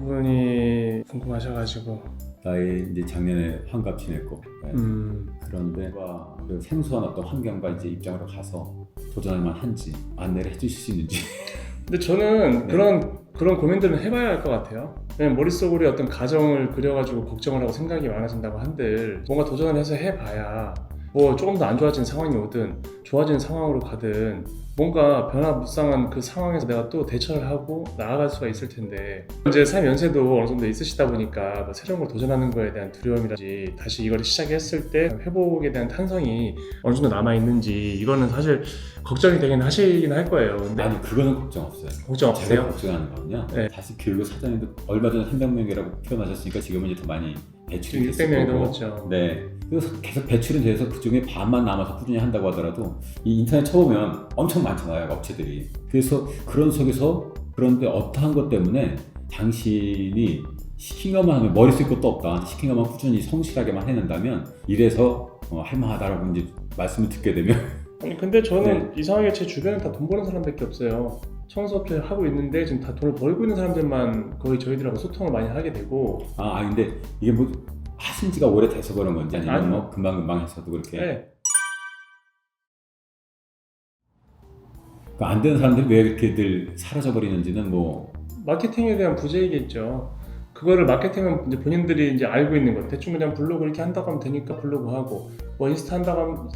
부분이 궁금하셔가지고. 나의 이제 작년에 환갑 지냈고 그런데 그 생소한 어떤 환경과 이제 입장으로 가서 도전할 만한지 안내를 해주실 수 있는지. 근데 저는 네. 그런 고민들은 해봐야 할 것 같아요. 그냥 머릿속으로 어떤 가정을 그려가지고 걱정을 하고 생각이 많아진다고 한들 뭔가 도전을 해서 해봐야 뭐 조금 더 안 좋아진 상황이 오든 좋아지는 상황으로 가든 뭔가 변화무쌍한 그 상황에서 내가 또 대처를 하고 나아갈 수가 있을 텐데, 이제 삶 연세도 어느 정도 있으시다 보니까 뭐 새로운 걸 도전하는 거에 대한 두려움이라든지 다시 이걸 시작했을 때 회복에 대한 탄성이 어느 정도 남아있는지 이거는 사실 걱정이 되긴 하시긴 할 거예요. 근데 아니 그거는 걱정 없어요. 걱정 제가 없으세요? 걱정하는 거는요. 네. 다시 교육 사장님도 얼마 전에 300명이라고 표현하셨으니까 지금은 이제 더 많이 배출이 됐을 600명이 거고. 넘었죠. 네. 그래서 계속 배출이 돼서 그 중에 반만 남아서 꾸준히 한다고 하더라도 이 인터넷 쳐보면 엄청 많잖아요, 업체들이. 그래서 그런 속에서 그런데 어떠한 것 때문에 당신이 시킨 것만 하면 머리 쓸 것도 없다. 시킨 것만 꾸준히 성실하게만 해낸다면 이래서 할만하다라고 이제 말씀을 듣게 되면 아니 근데 저는 이상하게 제 주변에 다 돈 버는 사람밖에 없어요. 청소업체 하고 있는데 지금 다 돈을 벌고 있는 사람들만 거의 저희들하고 소통을 많이 하게 되고. 근데 이게 뭐 하신 지가 오래돼서 그런 건지 아니면 아니, 뭐 금방금방 해서도 그렇게 네. 그러니까 안 되는 사람들이 왜 이렇게들 사라져버리는지는 뭐 마케팅에 대한 부재이겠죠. 그거를 마케팅은 이제 본인들이 이제 알고 있는 것. 대충 그냥 블로그 이렇게 한다고 하면 되니까 블로그 하고, 뭐 인스타 한다고 하면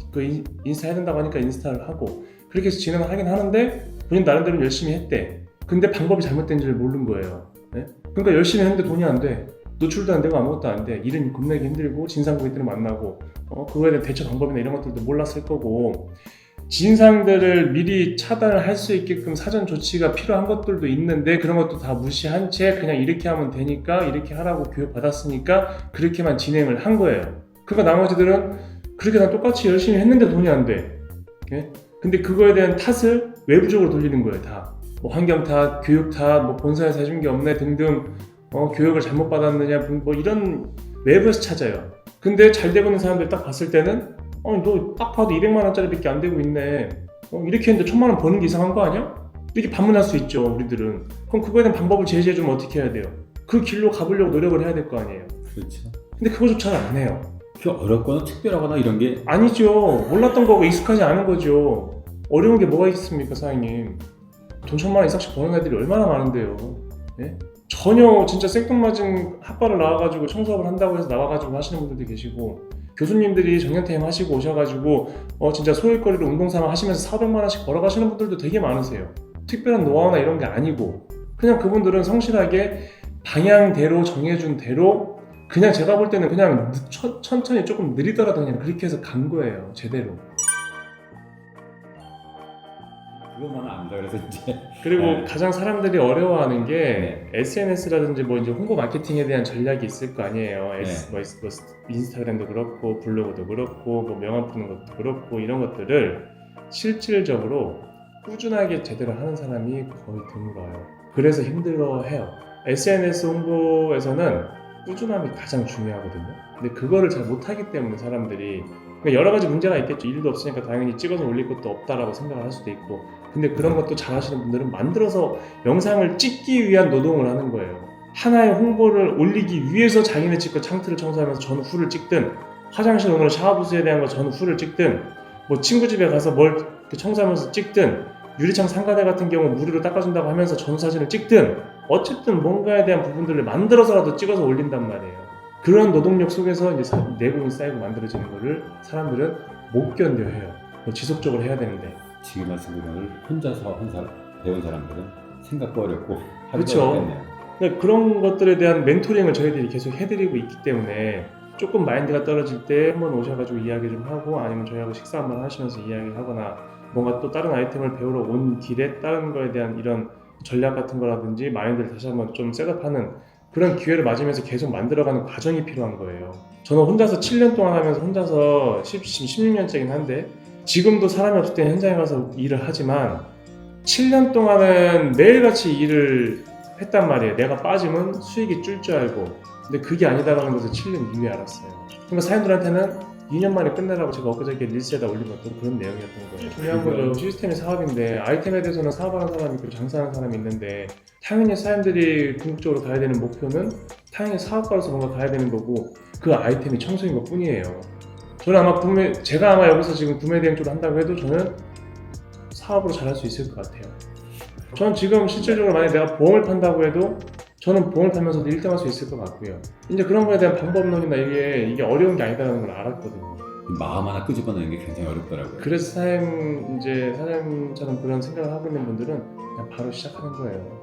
인스타 해야 된다고 하니까 인스타를 하고, 그렇게 해서 진행을 하긴 하는데 본인 나름대로 열심히 했대. 근데 방법이 잘못된 줄 모르는 거예요. 네? 그러니까 열심히 했는데 돈이 안 돼. 노출도 안 되고 아무것도 안 돼. 일은 겁내기 힘들고 진상고객들을 만나고 그거에 대한 대처 방법이나 이런 것들도 몰랐을 거고, 진상들을 미리 차단을 할 수 있게끔 사전 조치가 필요한 것들도 있는데 그런 것도 다 무시한 채 그냥 이렇게 하면 되니까 이렇게 하라고 교육 받았으니까 그렇게만 진행을 한 거예요. 그러니까 나머지들은 그렇게 다 똑같이 열심히 했는데 돈이 안 돼. 예? 근데 그거에 대한 탓을 외부적으로 돌리는 거예요. 다. 뭐 환경 탓, 교육 탓, 뭐 본사에서 해준 게 없네 등등, 교육을 잘못 받았느냐, 뭐 이런 외부에서 찾아요. 근데 잘 되고 있는 사람들 딱 봤을 때는 너 딱 봐도 200만 원짜리밖에 안 되고 있네. 이렇게 했는데 1000만 원 버는 게 이상한 거 아니야? 이렇게 반문할 수 있죠, 우리들은. 그럼 그거에 대한 방법을 제시해주면 어떻게 해야 돼요? 그 길로 가보려고 노력을 해야 될 거 아니에요. 그렇죠. 근데 그거조차 안 해요. 그 어렵거나 특별하거나 이런 게 아니죠. 몰랐던 거고 익숙하지 않은 거죠. 어려운 게 뭐가 있습니까, 사장님? 돈 1000만 원 이상씩 버는 애들이 얼마나 많은데요. 예? 전혀 진짜 생뚱맞은 학과를 나와가지고 청소업을 한다고 해서 나와가지고 하시는 분들도 계시고, 교수님들이 정년퇴임 하시고 오셔가지고 진짜 소일거리로 운동삼아 하시면서 400만 원씩 벌어가시는 분들도 되게 많으세요. 특별한 노하우나 이런 게 아니고 그냥 그분들은 성실하게 방향대로 정해준 대로, 그냥 제가 볼 때는 그냥 천천히 조금 느리더라도 그냥 그렇게 해서 간 거예요, 제대로. 그것만 안다 그래서 이제 그리고 네. 가장 사람들이 어려워하는 게 SNS라든지 뭐 이제 홍보 마케팅에 대한 전략이 있을 거 아니에요. 뭐 인스타그램도 그렇고 블로그도 그렇고 뭐 명함 푸는 것도 그렇고 이런 것들을 실질적으로 꾸준하게 제대로 하는 사람이 거의 드물어요. 그래서 힘들어해요. SNS 홍보에서는 꾸준함이 가장 중요하거든요. 근데 그거를 잘 못하기 때문에 사람들이, 그러니까 여러 가지 문제가 있겠죠. 일도 없으니까 당연히 찍어서 올릴 것도 없다라고 생각을 할 수도 있고, 근데 그런 것도 잘 하시는 분들은 만들어서 영상을 찍기 위한 노동을 하는 거예요. 하나의 홍보를 올리기 위해서 자기네 집 거 창틀을 청소하면서 전후를 찍든, 화장실 오늘 샤워부스에 대한 거 전후를 찍든, 뭐 친구 집에 가서 뭘 청소하면서 찍든, 유리창 상가대 같은 경우 무료로 닦아준다고 하면서 전후 사진을 찍든, 어쨌든 뭔가에 대한 부분들을 만들어서라도 찍어서 올린단 말이에요. 그런 노동력 속에서 이제 내공이 쌓이고 만들어지는 거를 사람들은 못 견뎌해요. 지속적으로 해야 되는데. 지금 말씀드린 걸 혼자서 배운 사람들은 생각도 어렵고 하기도 그렇죠. 어렵겠네요. 근데 그런 것들에 대한 멘토링을 저희들이 계속 해드리고 있기 때문에 조금 마인드가 떨어질 때 한번 오셔가지고 이야기 좀 하고, 아니면 저희하고 식사 한번 하시면서 이야기를 하거나, 뭔가 또 다른 아이템을 배우러 온 길에 다른 거에 대한 이런 전략 같은 거라든지 마인드를 다시 한번 좀 셋업하는 그런 기회를 맞으면서 계속 만들어가는 과정이 필요한 거예요. 저는 혼자서 7년 동안 하면서 혼자서 16년째긴 한데, 지금도 사람이 없을 때 현장에 가서 일을 하지만 7년 동안은 매일같이 일을 했단 말이에요. 내가 빠지면 수익이 줄 줄 알고. 근데 그게 아니다라는 것을 7년 이후에 알았어요. 그러니까 사람들한테는 2년 만에 끝내라고 제가 엊그저께 릴스에다 올린 것도 그런 내용이었던 거예요. 중요한 거죠. 시스템이 사업인데 아이템에 대해서는 사업하는 사람이 있고 장사하는 사람이 있는데 당연히 사람들이 궁극적으로 가야 되는 목표는 당연히 사업가로서 뭔가 가야 되는 거고 그 아이템이 청소인 것 뿐이에요. 저는 아마 제가 아마 여기서 지금 구매 대행 쪽으로 한다고 해도 저는 사업으로 잘할 수 있을 것 같아요. 전 지금 실질적으로 만약에 내가 보험을 판다고 해도 저는 보험을 팔면서도 1등 할 수 있을 것 같고요. 이제 그런 거에 대한 방법론이나 이게 어려운 게 아니다라는 걸 알았거든요. 마음 하나 끄집어내는 게 굉장히 어렵더라고요. 그래서 사장님처럼 그런 생각을 하고 있는 분들은 그냥 바로 시작하는 거예요.